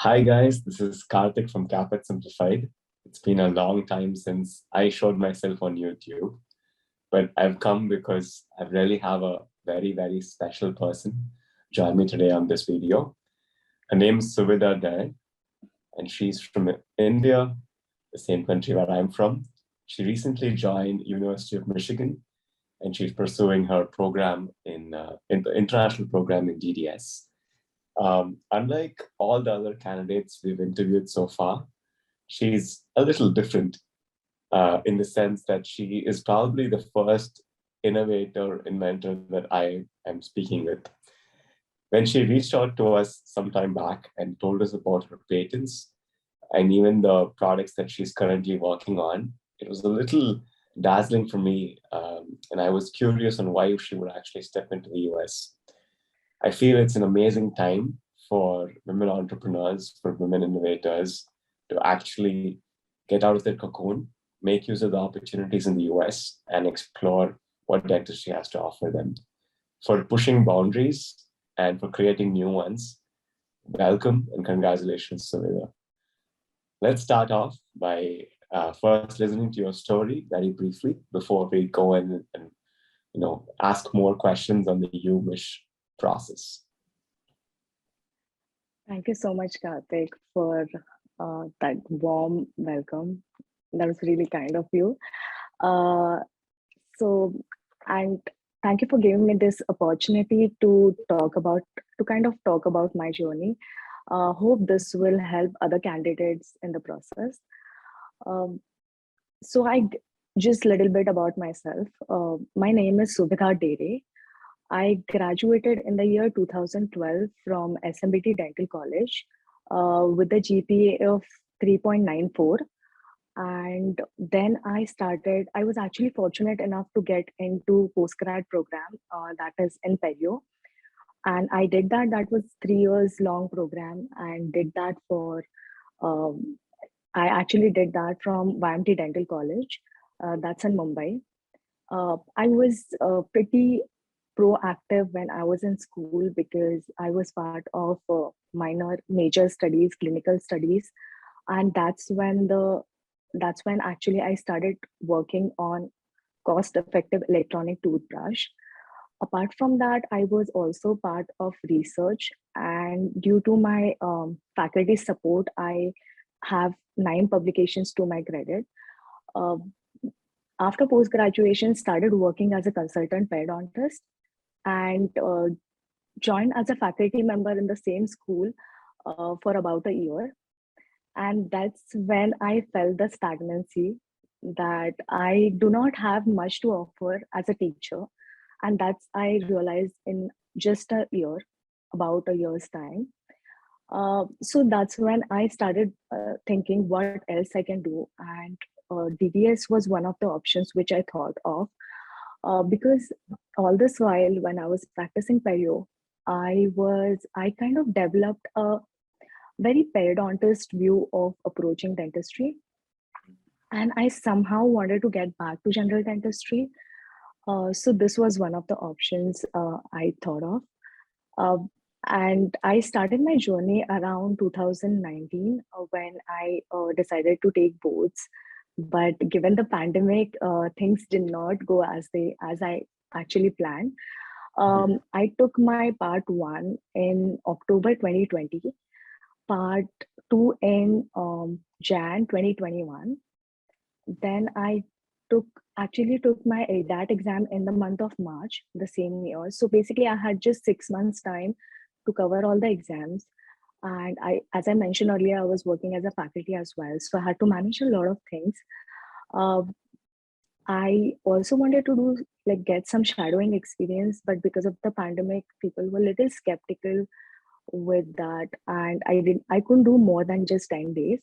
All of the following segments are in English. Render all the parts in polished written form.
Hi guys, this is Karthik from Caapid Simplified. It's been a long time since I showed myself on YouTube, but I've come because I really have a very special person join me today on this video. Her name's Suvidha there, and she's from India, the same country where I'm from. She recently joined University of Michigan, and she's pursuing her program in the international program in DDS. Unlike all the other candidates we've interviewed so far, she's a little different in the sense that she is probably the first inventor that I am speaking with. When she reached out to us some time back and told us about her patents and even the products that she's currently working on, it was a little dazzling for me. And I was curious on why she would actually step into the US. I feel it's an amazing time for women entrepreneurs, for women innovators to actually get out of their cocoon, make use of the opportunities in the US, and explore what dentistry has to offer them. For pushing boundaries and for creating new ones, welcome and congratulations, Suvidha. Let's start off by first listening to your story very briefly before we go in and ask more questions on the UMich process. Thank you so much, Karthik, for that warm welcome. That was really kind of you. And thank you for giving me this opportunity to kind of talk about my journey. Hope this will help other candidates in the process. Just a little bit about myself. My name is Suvidha. I graduated in the year 2012 from SMBT Dental College with a GPA of 3.94. And then I was actually fortunate enough to get into postgrad program that is in Perio. And I did that. That was 3 years long program and did that I actually did that from YMT Dental College. That's in Mumbai. I was pretty proactive when I was in school because I was part of major studies, clinical studies, and that's when actually I started working on cost-effective electronic toothbrush. Apart from that, I was also part of research, and due to my faculty support, I have 9 publications to my credit. After post-graduation, started working as a consultant periodontist and joined as a faculty member in the same school for about a year. And that's when I felt the stagnancy that I do not have much to offer as a teacher. And I realized in just about a year's time. So that's when I started thinking what else I can do. And DDS was one of the options which I thought of. Because all this while when I was practicing perio, I kind of developed a very periodontist view of approaching dentistry. And I somehow wanted to get back to general dentistry. So this was one of the options I thought of. And I started my journey around 2019 when I decided to take boards. But given the pandemic, things did not go as I actually planned. I took my part 1 in October 2020, part 2 in Jan 2021. Then I actually took my ADAT exam in the month of March the same year. So basically, I had just 6 months time to cover all the exams. And as I mentioned earlier, I was working as a faculty as well. So I had to manage a lot of things. I also wanted to get some shadowing experience, but because of the pandemic, people were a little skeptical with that. And I couldn't do more than just 10 days.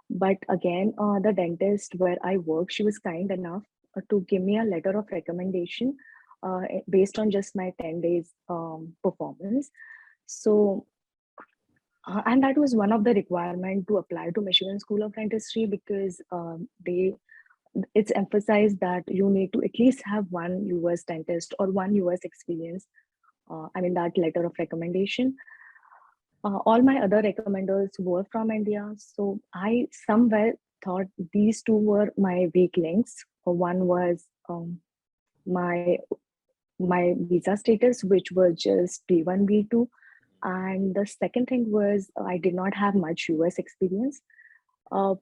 But again, the dentist where I work, she was kind enough to give me a letter of recommendation based on just my 10 days performance. So and that was one of the requirements to apply to Michigan School of Dentistry because it's emphasized that you need to at least have one US dentist or one US experience. That letter of recommendation. All my other recommenders were from India. So I somewhere thought these two were my weak links. One was my my visa status, which was just B1, B2. And the second thing was I did not have much US experience. Uh,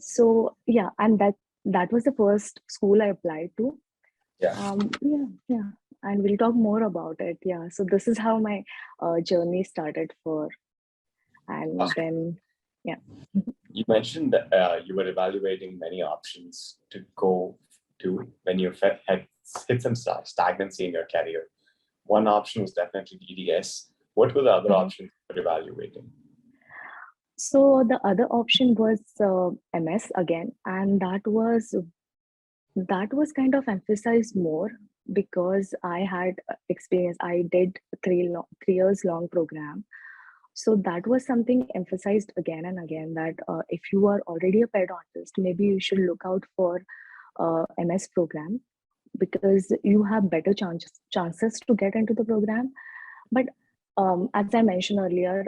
so yeah, and that was the first school I applied to. Yeah. Yeah, and we'll talk more about it. Yeah, so this is how my journey started for, and then yeah. You mentioned that you were evaluating many options to go to when you had hit some stagnancy in your career. One option was definitely DDS. What were the other options you were evaluating? So the other option was MS again, and that was kind of emphasized more because I had experience. I did 3 years long program. So that was something emphasized again and again that if you are already a pedontist, maybe you should look out for MS program because you have better chances to get into the program. But as I mentioned earlier,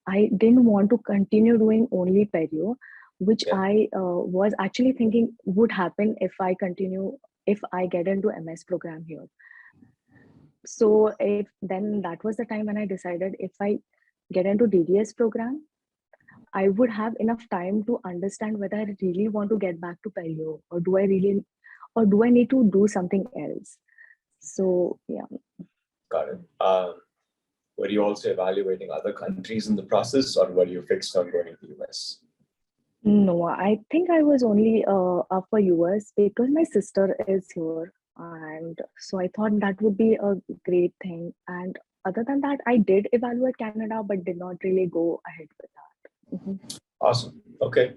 I didn't want to continue doing only perio, which I was actually thinking would happen if I get into MS program here. So then that was the time when I decided if I get into DDS program, I would have enough time to understand whether I really want to get back to perio or do I need to do something else. So yeah. Got it. Were you also evaluating other countries in the process, or were you fixed on going to the US? No, I think I was only up for US because my sister is here, and so I thought that would be a great thing. And other than that, I did evaluate Canada, but did not really go ahead with that. Awesome. Okay.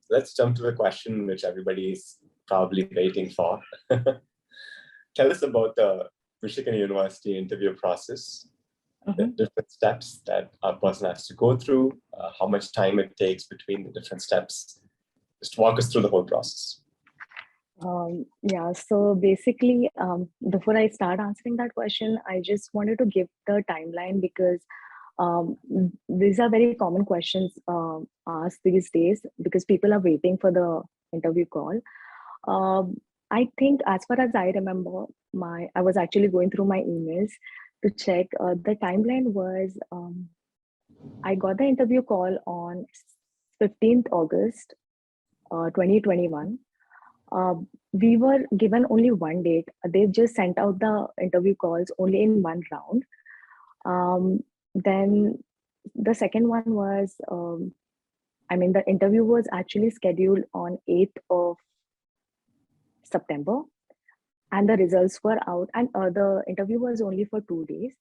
Let's jump to the question which everybody is probably waiting for. Tell us about the Michigan University interview process, the different steps that a person has to go through, how much time it takes between the different steps. Just walk us through the whole process. Yeah, so basically, before I start answering that question, I just wanted to give the timeline because these are very common questions asked these days because people are waiting for the interview call. I think as far as I remember, I was actually going through my emails to check. The timeline was I got the interview call on 15th August 2021. We were given only one date. They just sent out the interview calls only in one round. Then the second one was, the interview was actually scheduled on 8th of September, and the results were out. And the interview was only for 2 days.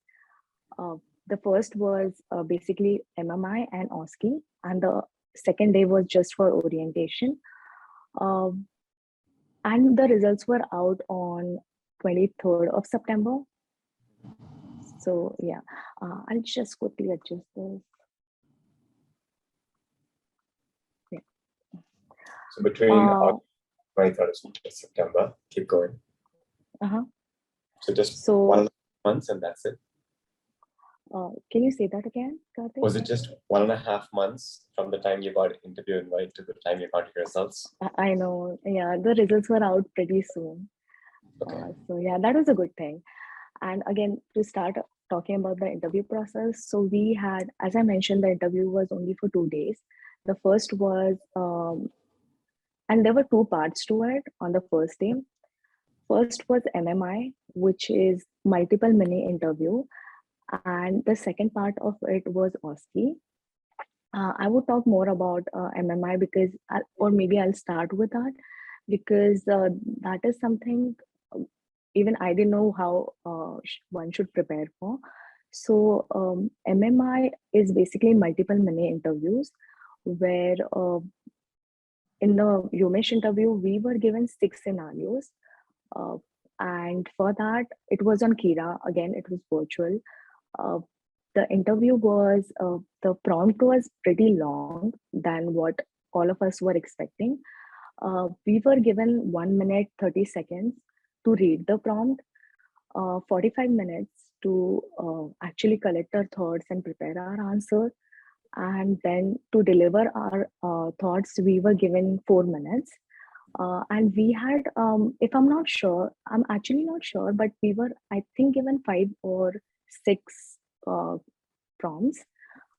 The first was basically MMI and OSCE, and the second day was just for orientation. And the results were out on 23rd of September. So yeah, I'll just quickly adjust this. Yeah. So between 23rd of September, keep going. So just 1.5 months and that's it. Can you say that again, Karthik? Was it just 1.5 months from the time you got interview invite to the time you got your results? I know. Yeah, the results were out pretty soon. Okay. So yeah, that was a good thing. And again, to start talking about the interview process, so we had, as I mentioned, the interview was only for 2 days. The first was, and there were 2 parts to it on the first day. First was MMI, which is multiple mini interview. And the second part of it was OSCE. I would talk more about MMI because, or maybe I'll start with that because that is something even I didn't know how one should prepare for. So MMI is basically multiple mini interviews where in the UMich interview, we were given 6 scenarios. And for that, it was on Kira. Again, it was virtual. The interview was, the prompt was pretty long than what all of us were expecting. We were given 1 minute, 30 seconds to read the prompt, 45 minutes to actually collect our thoughts and prepare our answer. And then to deliver our thoughts, we were given 4 minutes. And we had, if I'm actually not sure, but we were, I think, given 5 or 6 prompts,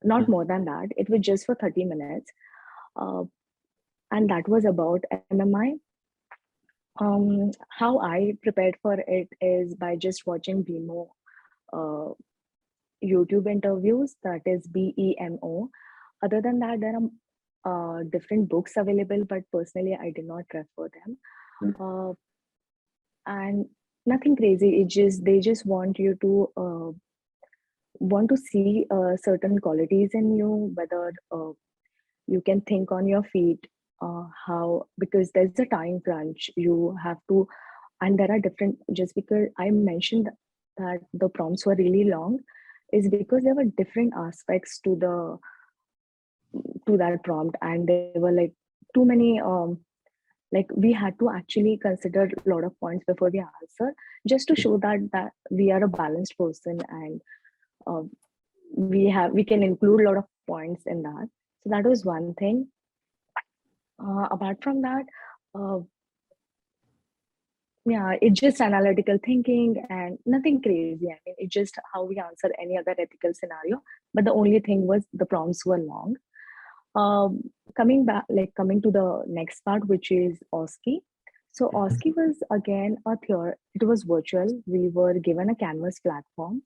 not more than that. It was just for 30 minutes. And that was about MMI. How I prepared for it is by just watching BMO YouTube interviews, that is BEMO. Other than that, there are different books available, but personally, I did not refer them. And nothing crazy. They just want you to see certain qualities in you, whether you can think on your feet, because there's a time crunch. You have to, and there are different. Just because I mentioned that the prompts were really long, is because there were different aspects to that prompt, and there were like too many. Like we had to actually consider a lot of points before we answer, just to show that we are a balanced person, and we can include a lot of points in that. So that was one thing. Apart from that, yeah, it's just analytical thinking and nothing crazy. I mean, it's just how we answer any other ethical scenario. But the only thing was the prompts were long. Coming to the next part, which is OSCE. So OSCE was again it was virtual. We were given a Canvas platform,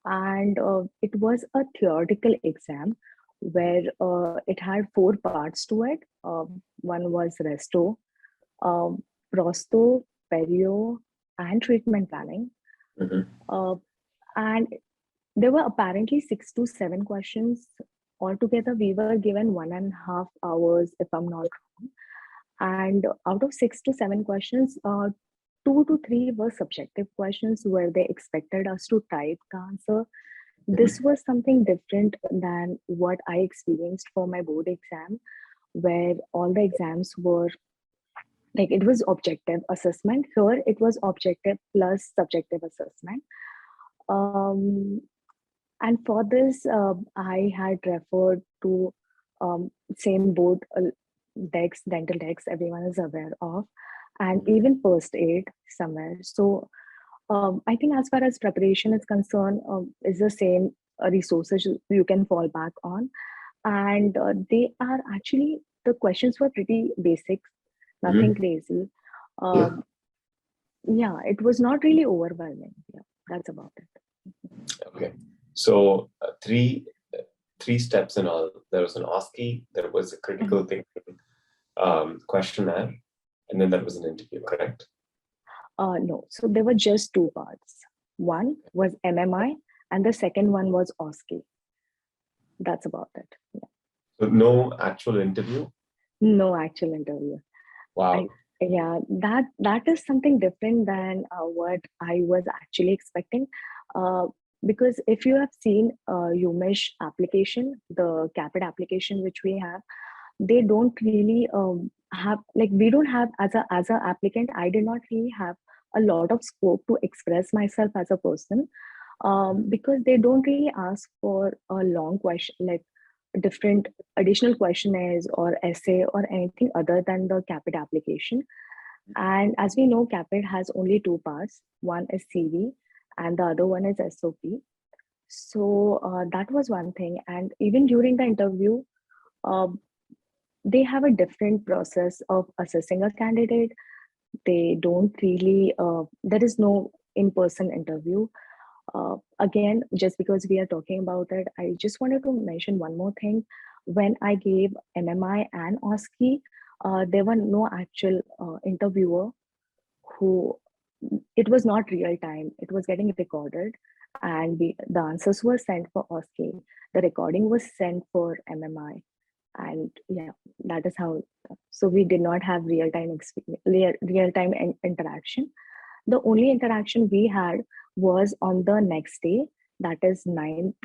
and it was a theoretical exam where it had 4 parts to it. One was Resto, Prosto, Perio, and treatment planning. And there were apparently 6 to 7 questions. Altogether, we were given 1.5 hours, if I'm not wrong. And out of 6 to 7 questions, 2 to 3 were subjective questions where they expected us to type the answer. This was something different than what I experienced for my board exam, where all the exams were like, it was objective assessment. Here, it was objective plus subjective assessment. And for this, I had referred to same board decks, dental decks, everyone is aware of, and even first aid somewhere. So I think as far as preparation is concerned, is the same resources you can fall back on. And they are actually, the questions were pretty basic, nothing crazy. Yeah, it was not really overwhelming. Yeah, that's about it. Okay. So three steps in all. There was an OSCE, there was a critical thinking questionnaire, and then there was an interview, correct? No, so there were just 2 parts. One was MMI, and the second one was OSCE. That's about it. Yeah. So no actual interview? No actual interview. Wow. That is something different than what I was actually expecting. Because if you have seen UMich application, the Caapid application which we have, they don't really have, like, we don't have, as a applicant, I did not really have a lot of scope to express myself as a person, because they don't really ask for a long question, like different additional questionnaires or essay or anything other than the Caapid application. And as we know, Caapid has only 2 parts. One is CV and the other one is SOP. So that was one thing. And even during the interview, they have a different process of assessing a candidate. They don't really, there is no in-person interview. Again, just because we are talking about it, I just wanted to mention one more thing. When I gave MMI and OSCE, there were no actual interviewer who, it was not real time. It was getting recorded, and the answers were sent for OSCE. The recording was sent for MMI. And yeah, that is how. So we did not have real-time interaction. The only interaction we had was on the next day, that is 9th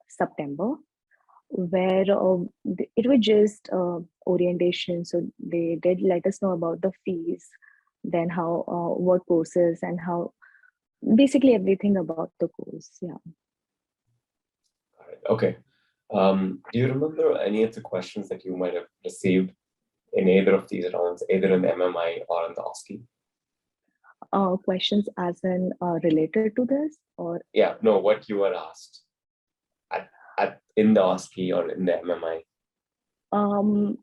September, where it was just orientation. So they did let us know about the fees, then how what courses and how basically everything about the course. Yeah. Got it. Okay. Do you remember any of the questions that you might have received in either of these rounds, either in MMI or in the OSCE? Questions as in related to this, or Yeah, no, what you were asked in the OSCE or in the MMI.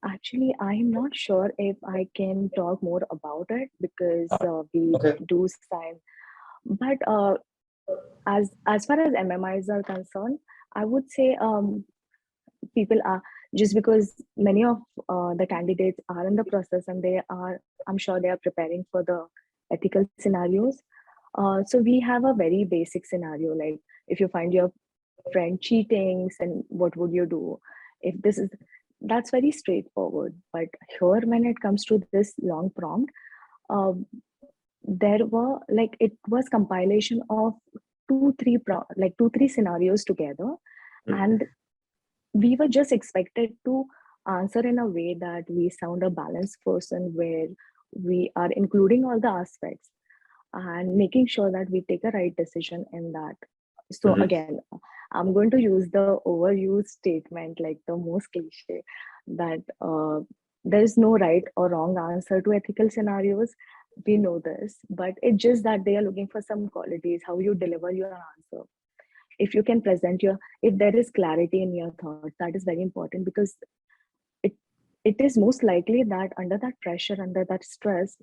actually, I'm not sure if I can talk more about it because we Okay. do sign. But as far as MMIs are concerned, I would say people are, just because many of the candidates are in the process and I'm sure they are preparing for the ethical scenarios. So we have a very basic scenario, like if you find your friend cheating, and what would you do? If this is, that's very straightforward. But here, when it comes to this long prompt, uh, there were like, it was compilation of two three scenarios together, and we were just expected to answer in a way that we sound a balanced person, where we are including all the aspects and making sure that we take a right decision in that. So again, I'm going to use the overused statement, like the most cliche, that there is no right or wrong answer to ethical scenarios. We know this, but it's just that they are looking for some qualities, how you deliver your answer. If you can present if there is clarity in your thoughts, that is very important, because it it is most likely that under that pressure, under that stress,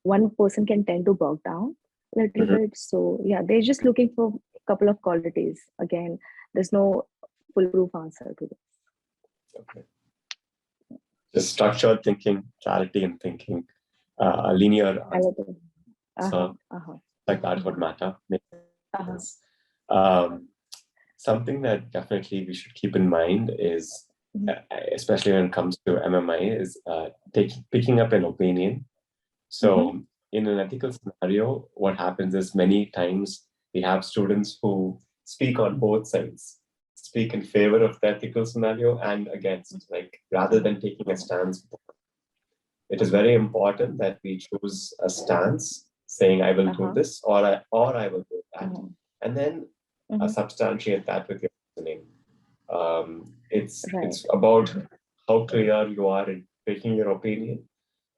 one person can tend to bog down a little bit. So yeah, they're just looking for a couple of qualities. Again, there's no foolproof answer to this. Okay. Just structured thinking, clarity in thinking, a linear answer. So like that would matter. Something that definitely we should keep in mind is, especially when it comes to MMI, is picking up an opinion. So in an ethical scenario, what happens is many times we have students who speak on both sides, speak in favor of the ethical scenario and against, like rather than taking a stance. It is very important that we choose a stance saying, I will do this, or I will do that. And then substantiate that with your reasoning. It's about how clear you are in taking your opinion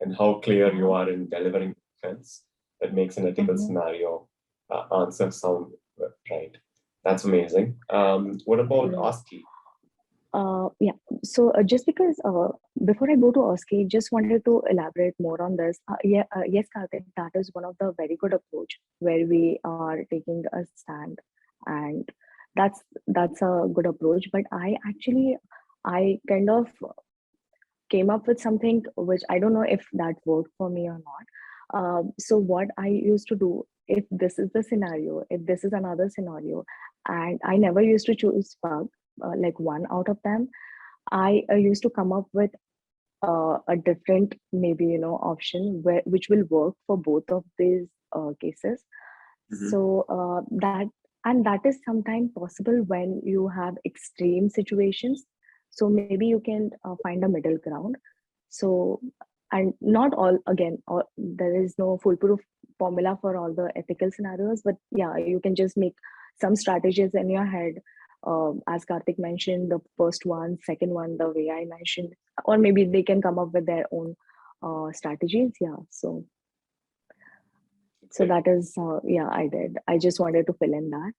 and how clear you are in delivering defense that makes an ethical scenario answer sound right. That's amazing. What about OSCE? Yeah. So just because before I go to OSCE, just wanted to elaborate more on this. Yes, Karthik, that is one of the very good approach where we are taking a stand, and that's a good approach. But I kind of came up with something which I don't know if that worked for me or not. So what I used to do, if this is the scenario, if this is another scenario, and I never used to choose like one out of them, I used to come up with a different, maybe option which will work for both of these cases. So that is sometimes possible when you have extreme situations. So maybe you can find a middle ground. So, and not all, again, there is no foolproof formula for all the ethical scenarios, but yeah, you can just make some strategies in your head. As Karthik mentioned, the first one, second one, the way I mentioned, or maybe they can come up with their own strategies. Yeah. So that is, I did. I just wanted to fill in that.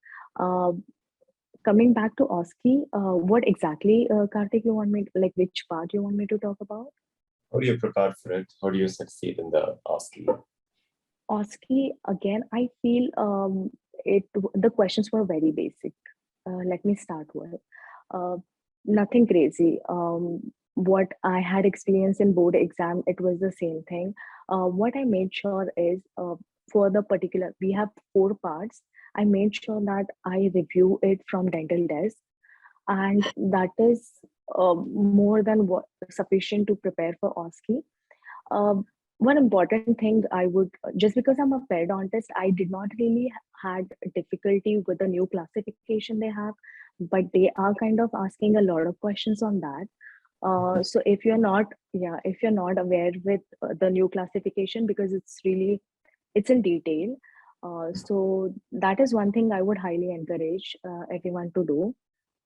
Coming back to OSCE, what exactly, Karthik, you want me to, like, which part you want me to talk about? How do you prepare for it? How do you succeed in the OSCE? OSCE, again, I feel the questions were very basic. Let me start with nothing crazy. What I had experienced in board exam, it was the same thing. What I made sure is for the particular, we have 4 parts. I made sure that I review it from dental desk, and that is more than what sufficient to prepare for OSCE. One important thing I would, just because I'm a periodontist, I did not really had difficulty with the new classification they have, but they are kind of asking a lot of questions on that. So if you're not aware with the new classification, because it's in detail, So that is one thing I would highly encourage everyone to do.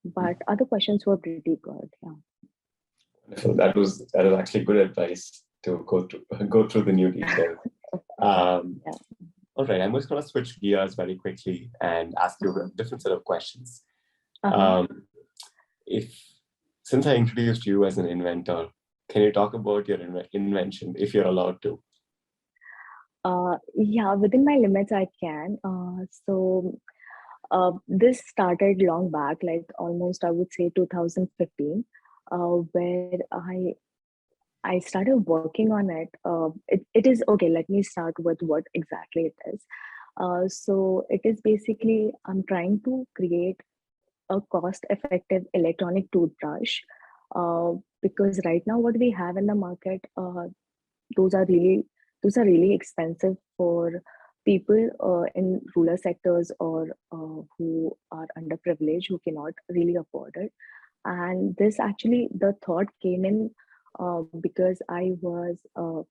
But other questions were pretty good. Yeah. So that was actually good advice to go through the new details. Yeah. All right, I'm just going to switch gears very quickly and ask you a different set of questions. Uh-huh. If since I introduced you as an inventor, can you talk about your invention if you're allowed to? Yeah, within my limits, I can. This started long back, like almost I would say 2015, where I started working on it. It is okay. Let me start with what exactly it is. So it is basically I'm trying to create a cost-effective electronic toothbrush, uh, because right now what we have in the market, those are really those are really expensive for people in rural sectors or who are underprivileged, who cannot really afford it. And this actually, the thought came in because I was a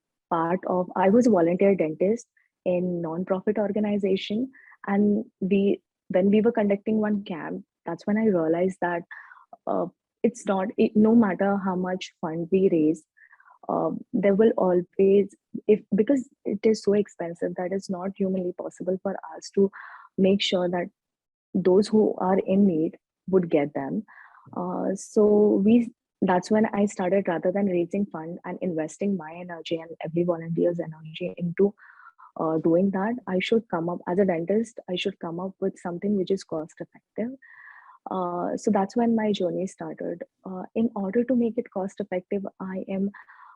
volunteer dentist in non-profit organization, and when we were conducting one camp, that's when I realized that uh, no matter how much fund we raise, there will always, if because it is so expensive that it's not humanly possible for us to make sure that those who are in need would get them. So we That's when I started, rather than raising fund and investing my energy and every volunteer's energy into doing that, I should come up as a dentist. I should come up with something which is cost effective. So that's when my journey started. In order to make it cost effective, I am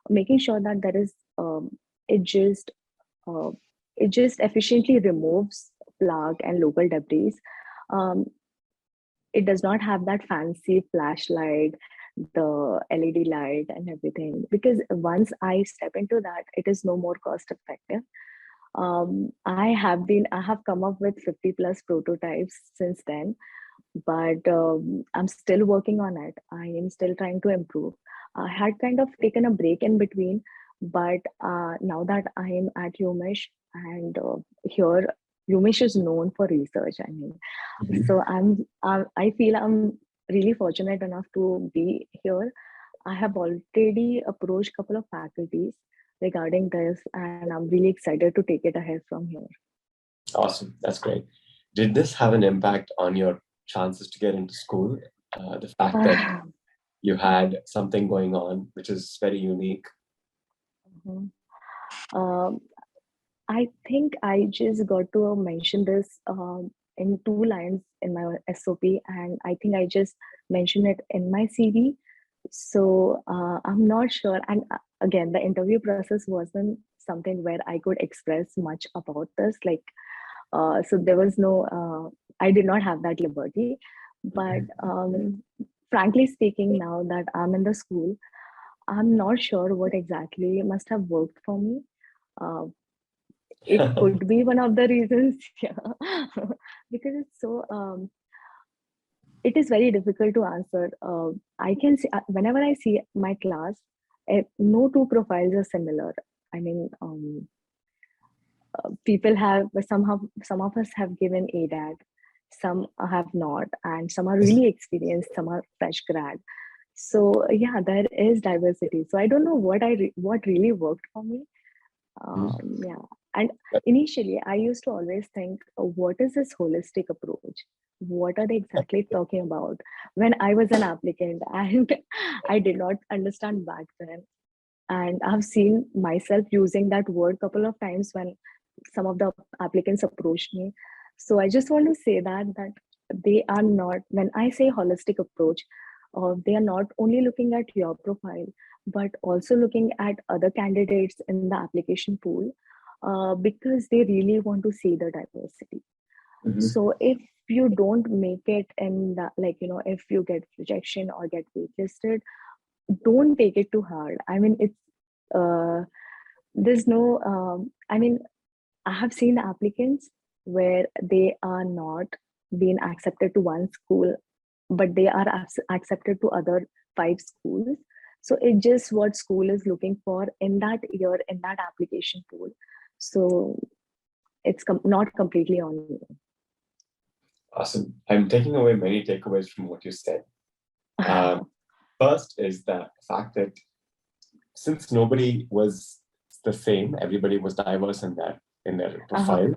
making sure that there is it just uh, it just efficiently removes plaque and local debris. Um, it does not have that fancy flashlight, the LED light, and everything. Because once I step into that, it is no more cost effective. I have come up with 50 plus prototypes since then, but I'm still working on it. I am still trying to improve. I had kind of taken a break in between, but now that I am at UMich, and here UMich is known for research. I mean, so I feel I'm really fortunate enough to be here. I have already approached a couple of faculties regarding this, and I'm really excited to take it ahead from here. Awesome, that's great. Did this have an impact on your chances to get into school? The fact that you had something going on which is very unique. Mhm. Um, I think I just got to mention this in two lines in my SOP, and I think I just mentioned it in my CV. So I'm not sure. And again, the interview process wasn't something where I could express much about this. Like, so there was no, I did not have that liberty. But frankly speaking, now that I'm in the school, I'm not sure what exactly must have worked for me. Uh, it could be one of the reasons, yeah, because it's so it is very difficult to answer. I can see whenever I see my class, no two profiles are similar. I mean, people have somehow, some of us have given ADAT, some have not, and some are really experienced, some are fresh grad. So yeah, there is diversity. So I don't know what really worked for me. Yeah. And initially, I used to always think, what is this holistic approach? What are they exactly talking about? When I was an applicant, and I did not understand back then. And I've seen myself using that word a couple of times when some of the applicants approached me. So I just want to say that they are not, when I say holistic approach, they are not only looking at your profile, but also looking at other candidates in the application pool, because they really want to see the diversity. So if you don't make it in the, like, if you get rejection or get waitlisted, don't take it too hard. I mean, uh, there's no, I mean, I have seen applicants where they are not being accepted to one school, but they are accepted to other five schools. So it's just what school is looking for in that year in that application pool. So it's not completely on you. Awesome. I'm taking away many takeaways from what you said. First is the fact that since nobody was the same, everybody was diverse in their profile.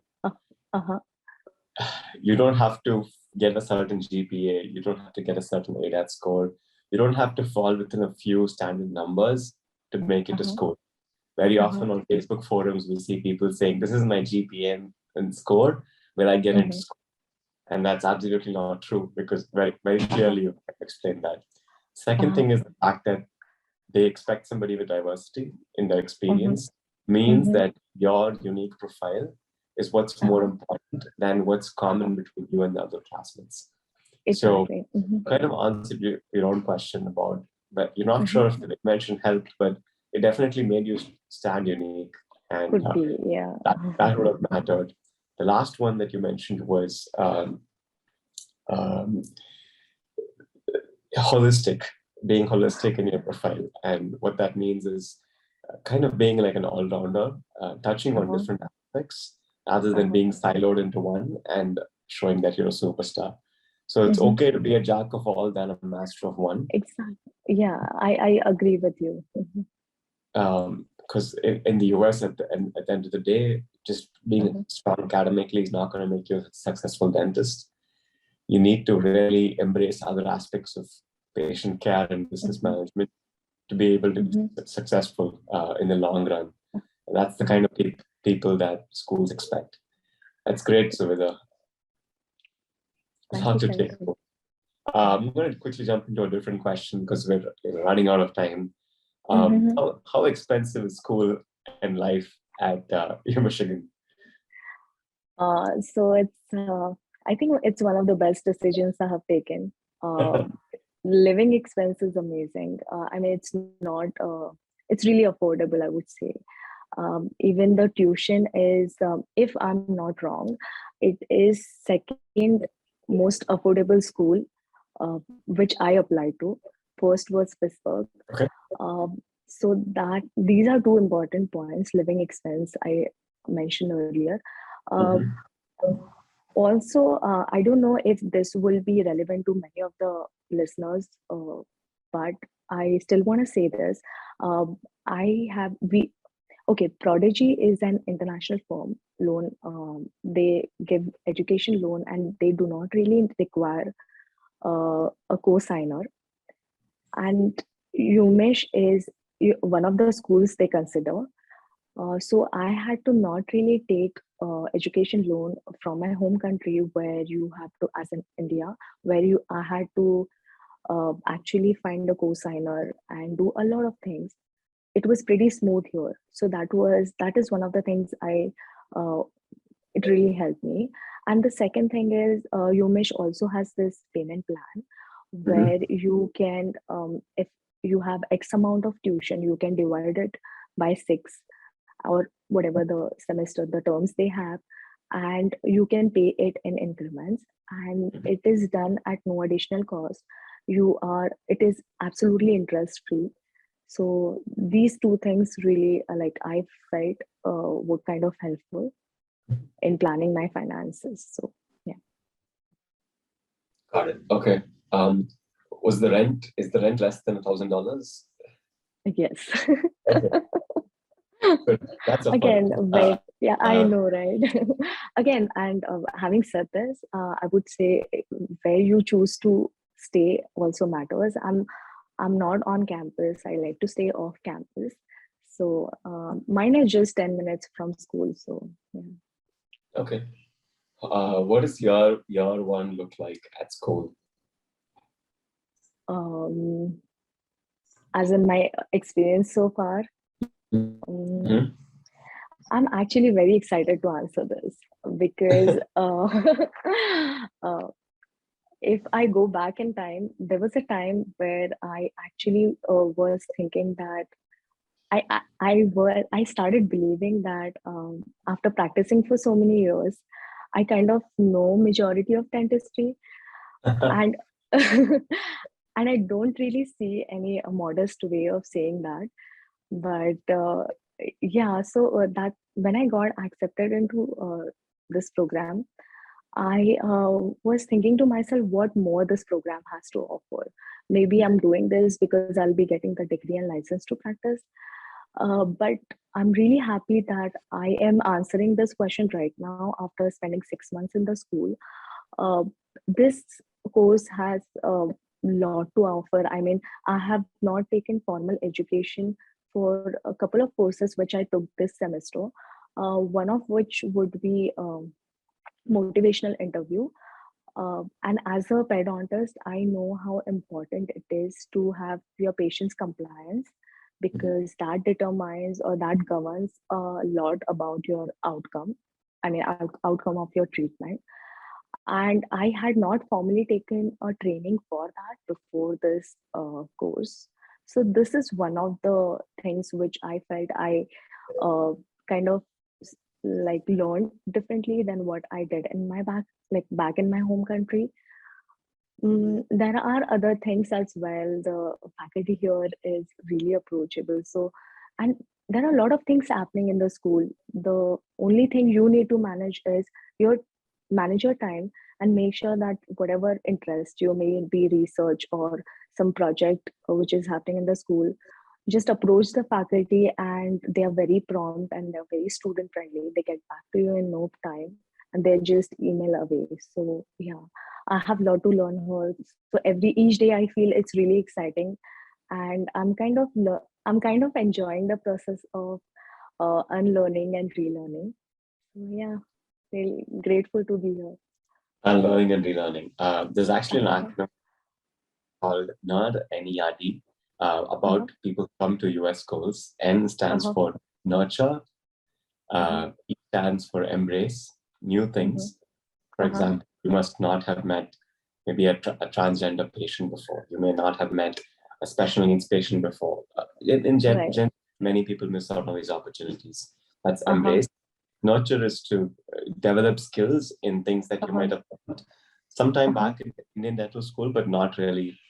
You don't have to get a certain GPA. You don't have to get a certain ADAT score. You don't have to fall within a few standard numbers to make it to school. Very often on Facebook forums, we see people saying, "This is my GPA and score. Will I get into school?" And that's absolutely not true, because very, very clearly you explained that. Second thing is the fact that they expect somebody with diversity in their experience means that your unique profile is what's more important than what's common between you and the other classmates. Exactly. So kind of answered your own question about, but you're not sure if the invention helped, but it definitely made you stand unique. And Could be, yeah. that would have mattered. The last one that you mentioned was holistic, being holistic in your profile. And what that means is kind of being like an all-rounder, touching on different aspects rather than being siloed into one and showing that you're a superstar. So it's okay to be a jack of all than a master of one. Exactly. Yeah, I agree with you. Because in the US, at the end of the day, just being strong academically is not going to make you a successful dentist. You need to really embrace other aspects of patient care and business management to be able to be successful in the long run. And that's the kind of people that schools expect. That's great, Suvidha. Hard to take. I'm going to quickly jump into a different question because we're running out of time. How expensive is school and life at UMichigan? So I think it's one of the best decisions I have taken. Living expense is amazing. I mean, it's not, it's really affordable, I would say. Even the tuition is, if I'm not wrong, it is second most affordable school, which I applied to. First was Pittsburgh. Okay. So that these are two important points, living expense I mentioned earlier. Also, I don't know if this will be relevant to many of the listeners, but I still want to say this. Prodigy is an international firm loan. They give education loan and they do not really require a co-signer. And UMich is one of the schools they consider. So I had to not really take education loan from my home country, where you have to, as in India, where I had to actually find a co-signer and do a lot of things. It was pretty smooth here. So that is one of the things it really helped me. And the second thing is UMich also has this payment plan where you can, if you have X amount of tuition, you can divide it by 6 or whatever the terms they have, and you can pay it in increments, and it is done at no additional cost. It is absolutely interest free. So these two things really I felt were kind of helpful in planning my finances. So yeah. Got it. Okay. Is the rent less than $1,000? Yes. Okay. That's Again, but yeah, I know, right? Again, and having said this, I would say where you choose to stay also matters. I'm not on campus. I like to stay off campus. So mine is just 10 minutes from school. So yeah. Okay. What does your one look like at school? As in my experience so far, I'm actually very excited to answer this because if I go back in time, there was a time where I actually was thinking that I started believing that after practicing for so many years, I kind of know majority of dentistry, and and I don't really see any modest way of saying that, but yeah, so that when I got accepted into this program, I was thinking to myself, what more this program has to offer. Maybe I'm doing this because I'll be getting the degree and license to practice. But I'm really happy that I am answering this question right now after spending 6 months in the school. Uh, this course has a lot to offer. I mean, I have not taken formal education for a couple of courses which I took this semester. One of which would be motivational interview. And as a pedontist, I know how important it is to have your patient's compliance, because that determines or that governs a lot about your outcome. I mean, outcome of your treatment. And I had not formally taken a training for that before this course. So this is one of the things which I felt I uh, kind of like learned differently than what I did in my back in my home country. There are other things as well. The faculty here is really approachable. So, and there are a lot of things happening in the school. The only thing you need to manage is your manage your time and make sure that whatever interest you, may be research or some project which is happening in the school, just approach the faculty, and they are very prompt and they're very student friendly. They get back to you in no time, and they're just email away. So yeah, I have a lot to learn here. So every each day I feel it's really exciting, and I'm kind of enjoying the process of unlearning and relearning. So yeah, really grateful to be here. Unlearning and relearning. There's actually an Uh-huh, acronym called NERD, NERD, uh-huh, about people who come to US schools. N stands uh-huh, for nurture, uh-huh, E stands for embrace new uh-huh, things. For uh-huh. example, you must not have met maybe a transgender patient before. You may not have met a special needs patient before. Right. Many people miss out on these opportunities. That's Uh-huh, embrace. Nurture is to develop skills in things that you uh-huh, might have learned sometime uh-huh. back in Indian dental school, but not really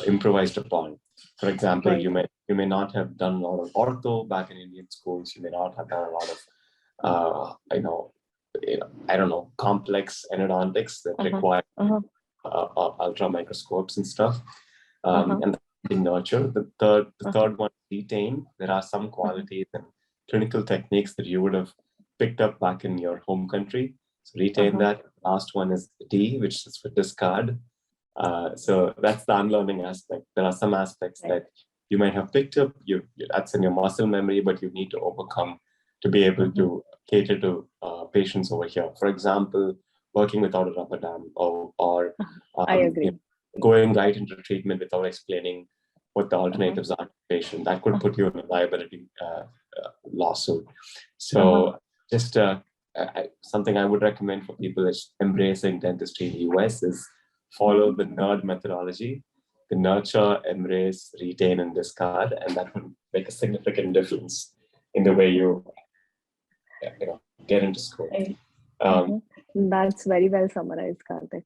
improvised upon. For example, Right. you may not have done a lot of ortho back in Indian schools. You may not have done a lot of I don't know, complex endodontics that Uh-huh, require uh-huh, ultra microscopes and stuff. uh-huh, And in nurture, the uh-huh, third one, retain. There are some uh-huh, qualities and clinical techniques that you would have picked up back in your home country. So retain uh-huh, that. Last one is D, which is for discard. So that's the unlearning aspect. There are some aspects right. that you might have picked up. That's in your muscle memory, but you need to overcome to be able Uh-huh, to cater to patients over here. For example, working without a rubber dam, or uh-huh. I um, you agree. know, going right into treatment without explaining what the Uh-huh, alternatives are to the patient. That could uh-huh, put you in a liability lawsuit. uh-huh, So just something I would recommend for people is embracing dentistry in the US is follow uh-huh. the nerd methodology, the nurture, embrace, retain, and discard, and that will make a significant difference in the way get into school. I- Um, uh-huh. That's very well summarized, Karthik.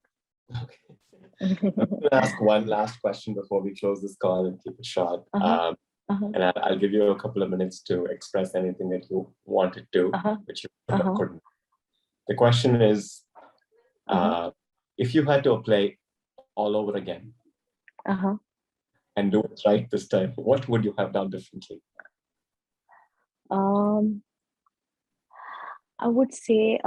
okay. I'm going to ask one last question before we close this call and keep it short. Uh-huh, uh-huh, And I'll give you a couple of minutes to express anything that you wanted to, uh-huh, which you uh-huh, couldn't. The question is, uh-huh, if you had to apply all over again uh-huh. and do it right this time, what would you have done differently? Um, I would say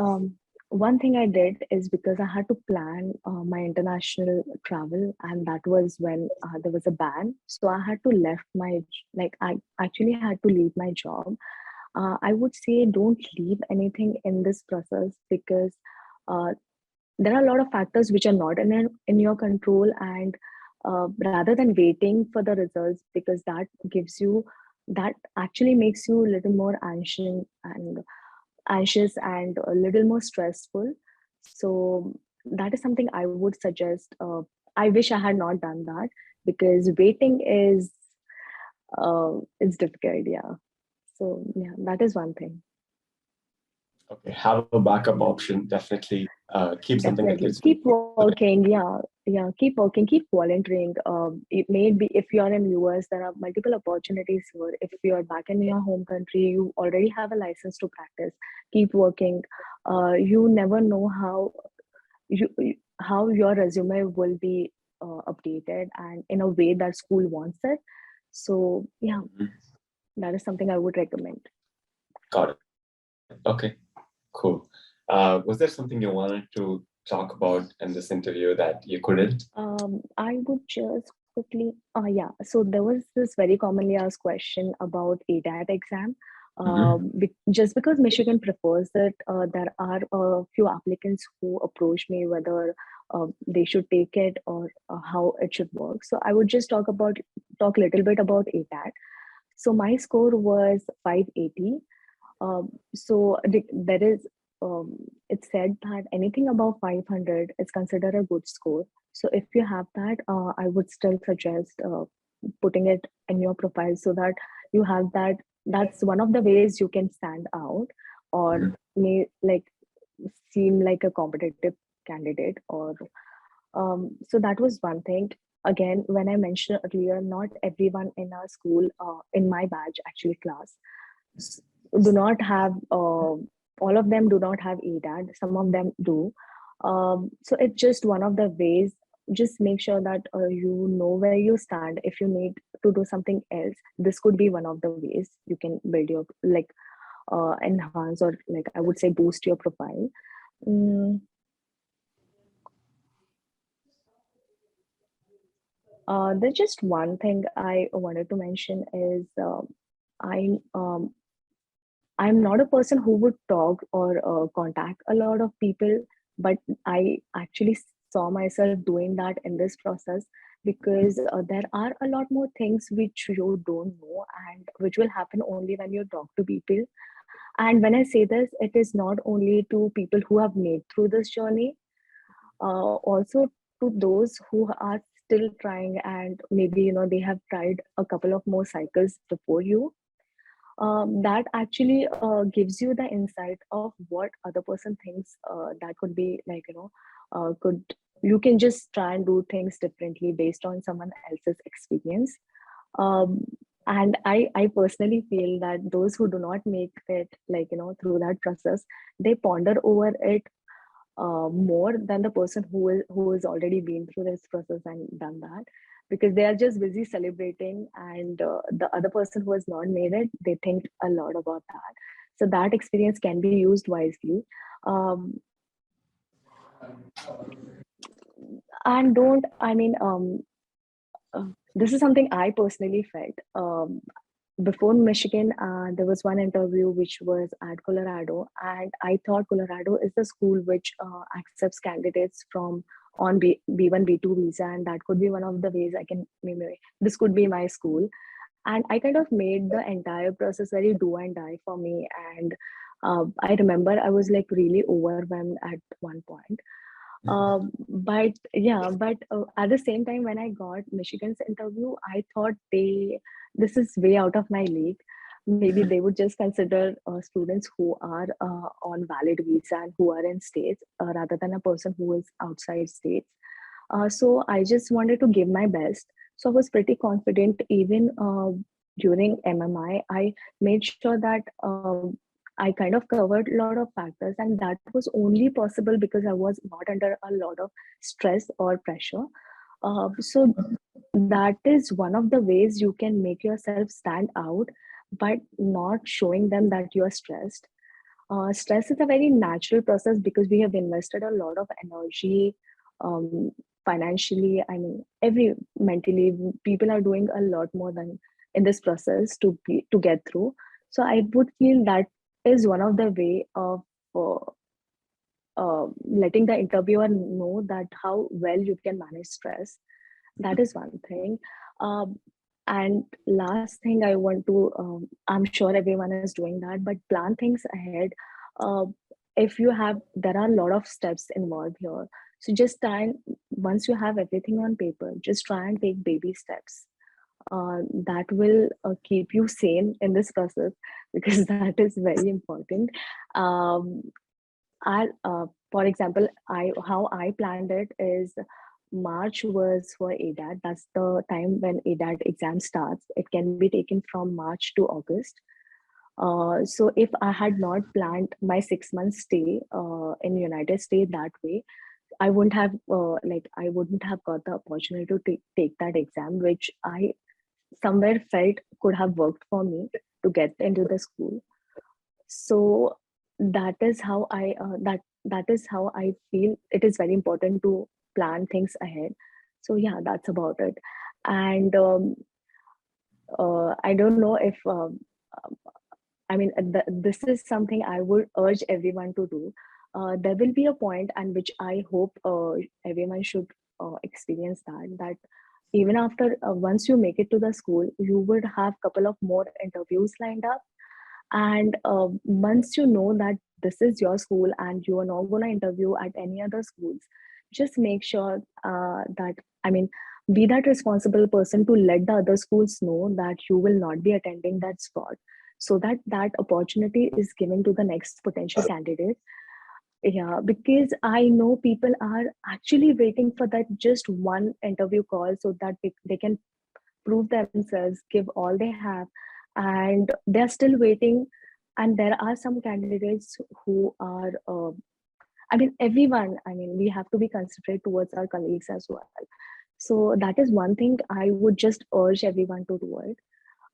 one thing I did is because I had to plan my international travel, and that was when there was a ban. So I had to left I actually had to leave my job. I would say don't leave anything in this process, because uh, there are a lot of factors which are not in your control, and rather than waiting for the results, because that actually makes you a little more anxious and a little more stressful. So that is something I would suggest. I wish I had not done that, because waiting is difficult. Yeah. So yeah, that is one thing. Okay, have a backup option. Definitely keep something that Definitely gives keep you. working. Yeah, keep working, keep volunteering. It may be, if you are in US, there are multiple opportunities here. If you are back in your home country, you already have a license to practice. Keep working. You never know how your resume will be updated and in a way that school wants it. So yeah, Mhm. that is something I would recommend. Got it. Okay, cool. Was there something you wanted to talk about in this interview that you couldn't? I would just quickly, yeah. So there was this very commonly asked question about ADAT exam. Mhm. Just because Michigan prefers it, there are a few applicants who approach me whether they should take it or how it should work. So I would just talk a little bit about ADAT. So my score was 580. So there is, it's said that anything above 500 is considered a good score. So if you have that, I would still suggest putting it in your profile so that you have that. That's one of the ways you can stand out or Mhm. may like seem like a competitive candidate or so that was one thing. Again, when I mentioned earlier, not everyone in our school, in my batch actually class, s- do not have all of them do not have EDAD. Some of them do. So it's just one of the ways. Just make sure that you know where you stand. If you need to do something else, this could be one of the ways you can build your like enhance or like I would say boost your profile. Mm, there's just one thing I wanted to mention is I I'm not a person who would talk or contact a lot of people, but I actually saw myself doing that in this process because there are a lot more things which you don't know and which will happen only when you talk to people. And when I say this, it is not only to people who have made through this journey, also to those who are still trying and maybe they have tried a couple of more cycles before you. That actually gives you the insight of what other person thinks that could be like could you can just try and do things differently based on someone else's experience. um, and I personally feel that those who do not make it like through that process, they ponder over it more than the person who has already been through this process and done that, because they are just busy celebrating and the other person who has not made it, they think a lot about that. So that experience can be used wisely. um, and don't I mean uh, this is something I personally felt. Before Michigan, there was one interview which was at Colorado, and I thought Colorado is the school which accepts candidates from on B1, B2 visa, and that could be one of the ways I can maybe this could be my school. And I kind of made the entire process very do and die for me. And I remember I was like really overwhelmed at one point. But yeah, but at the same time, when I got Michigan's interview, I thought this is way out of my league. Maybe they would just consider students who are on valid visa and who are in states rather than a person who is outside states. So I just wanted to give my best. So I was pretty confident even during MMI. I made sure that I kind of covered a lot of factors, and that was only possible because I was not under a lot of stress or pressure. So that is one of the ways you can make yourself stand out, but not showing them that you are stressed. Stress is a very natural process because we have invested a lot of energy, um, financially. I mean, every mentally, people are doing a lot more than in this process to get through. So I would feel that is one of the way of uh, letting the interviewer know that how well you can manage stress. That is one thing. Um, and last thing I want to, I'm sure everyone is doing that, but plan things ahead. Uh, if you have, there are a lot of steps involved here. So just try and once you have everything on paper, just try and take baby steps. that will keep you sane in this process, because that is very important. Um, for example, how I planned it is March was for ADAT. That's the time when ADAT exam starts. It can be taken from March to August. So if I had not planned my 6 month stay in United States that way, I wouldn't have I wouldn't have got the opportunity to take that exam, which I somewhere felt could have worked for me to get into the school. So that is how that is how I feel it is very important to plan things ahead. So yeah, that's about it. And I don't know if I mean, this is something I would urge everyone to do. There will be a point, and which I hope everyone should experience that even after once you make it to the school, you would have couple of more interviews lined up. And once you know that this is your school and you are not going to interview at any other schools, just make sure that, I mean, be that responsible person to let the other schools know that you will not be attending that spot, so that that opportunity is given to the next potential candidate. Yeah, because I know people are actually waiting for that just one interview call so that they can prove themselves, give all they have, and they're still waiting. And there are some candidates who are, I mean, everyone, I mean, we have to be considerate towards our colleagues as well. So that is one thing I would just urge everyone to do it.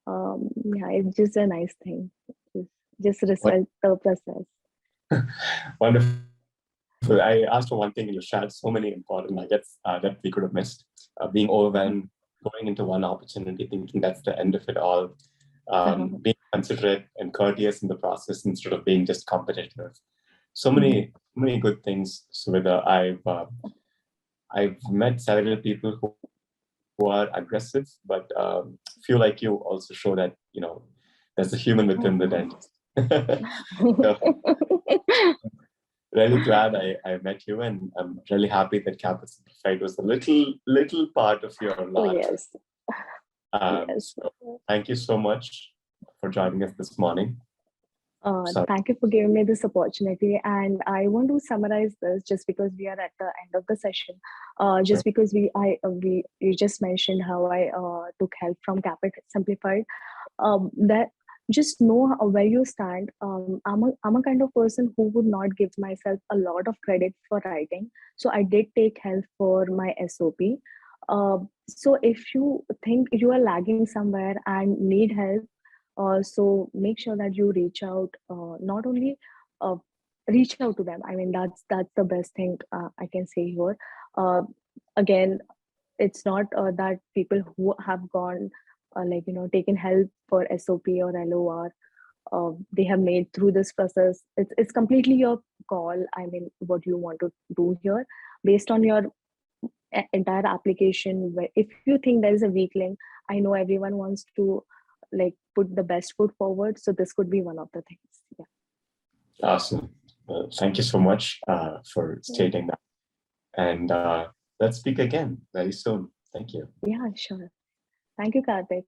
Yeah, it's just a nice thing. Just respect the process. Wonderful. I asked for one thing and you shared so many important nuggets that we could have missed. Being overwhelmed, going into one opportunity, thinking that's the end of it all, being considerate and courteous in the process instead of being just competitive. So many good things, Suvidha. I've met several people who are aggressive, but feel like you also show that, you know, there's a human within the dentist. So, really glad I met you, and I'm really happy that Caapid Simplified was a little part of your Oh, life. yes. Yes. So thank you so much for joining us this morning. Thank you for giving me this opportunity. And I want to summarize this just because we are at the end of the session. Just because you just mentioned how I took help from Caapid Simplified. That just know where you stand. I'm a kind of person who would not give myself a lot of credit for writing. So I did take help for my SOP. So if you think you are lagging somewhere and need help, so make sure that you reach out. Not only uh, reach out to them. I mean, that's the best thing I can say here. Uh, Again, it's not that people who have gone taken help for SOP or LOR, they have made through this process. It's completely your call. I mean, what you want to do here based on your entire application. Where if you think there is a weak link, I know everyone wants to like put the best foot forward, so this could be one of the things. Yeah. Awesome. Thank you so much for stating that, and let's speak again very soon. Thank you. Yeah, sure. Thank you, Karthik.